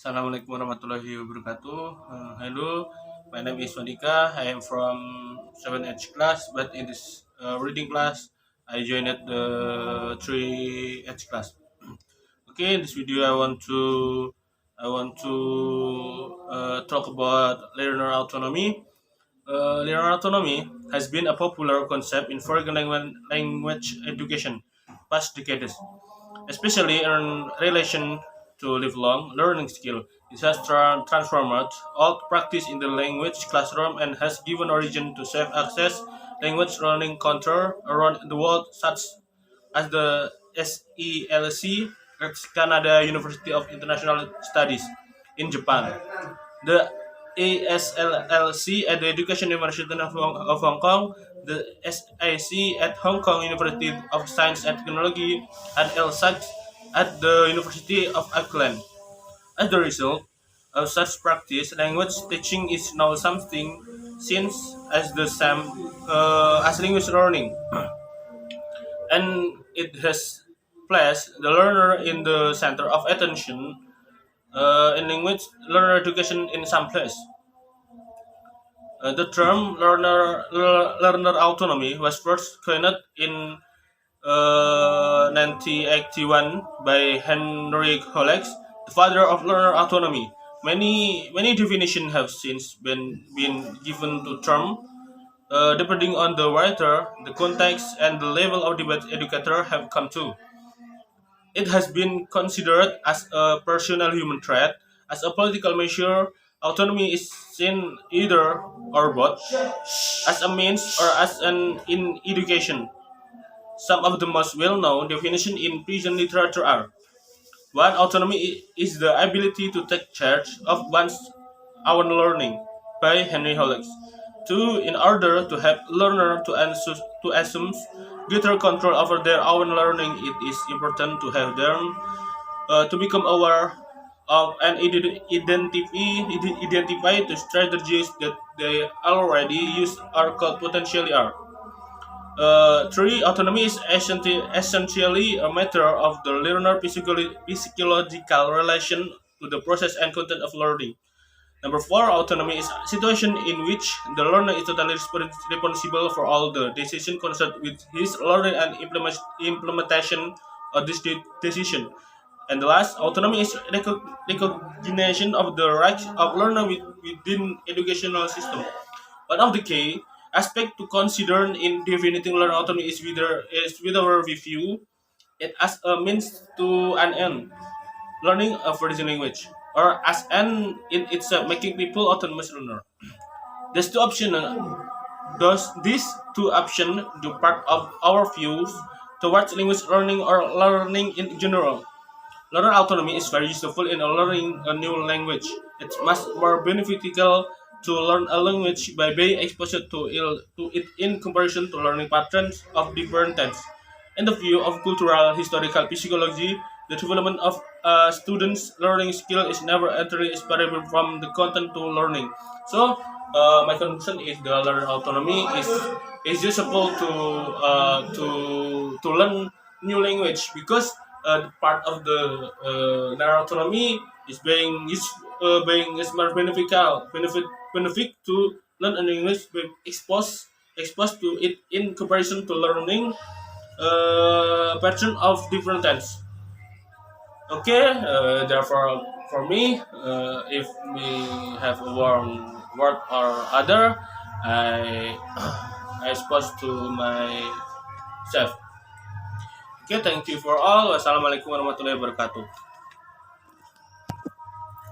Assalamualaikum warahmatullahi wabarakatuh. Hello, my name is Suandika. I am from 7H class, but in this reading class, I joined the 3H class. Okay, in this video, I want to talk about learner autonomy. Learner autonomy has been a popular concept in foreign language education past decades, especially in relation to lifelong learning skill. It has transformed old practice in the language classroom and has given origin to self-access language learning counter around the world, such as the SELC, that's Canada University of International Studies in Japan, the ASLLC at the Education University of Hong Kong, the SIC at Hong Kong University of Science and Technology, and LSAC at the University of Auckland. As a result of such practice, language teaching is now something seen as the same as language learning, and it has placed the learner in the center of attention in language learner education in some place. The term learner autonomy was first coined in 1981 by Henry Hollex, the father of learner autonomy. Many definitions have since been given to term. Depending on the writer, the context, and the level of debate educator have come to. It has been considered as a personal human trait, as a political measure. Autonomy is seen either or both as a means or as an in education. Some of the most well-known definitions in prison literature are: 1. Autonomy is the ability to take charge of one's own learning by Henry Hollex. 2. In order to help learner to assume greater control over their own learning, it is important to have them to become aware of and identify the strategies that they already use or could potentially are. 3. Autonomy is essentially a matter of the learner psychological relation to the process and content of learning. Number 4, autonomy is a situation in which the learner is totally responsible for all the decisions concerned with his learning and implementation of this decision. And the last, autonomy is recognition of the rights of learner within educational system. One of the key aspects to consider in defining learner autonomy with our review it as a means to an end, learning a foreign language, or as an in itself making people autonomous learner. These two options, these two options do part of our views towards language learning or learning in general. Learner autonomy is very useful in learning a new language. It's much more beneficial to learn a language by being exposed to it in comparison to learning patterns of different types. In the view of cultural historical psychology, the development of a student's learning skill is never entirely separable from the content to learning. So, my conclusion is the learner autonomy is useful to learn new language because the part of the learner autonomy is being is more benefit to learn an English being exposed to it in comparison to learning pattern of different tense. Okay, therefore, for me, if we have a word or other, I I expose to myself. Okay, thank you for all. Wassalamualaikum warahmatullahi wabarakatuh.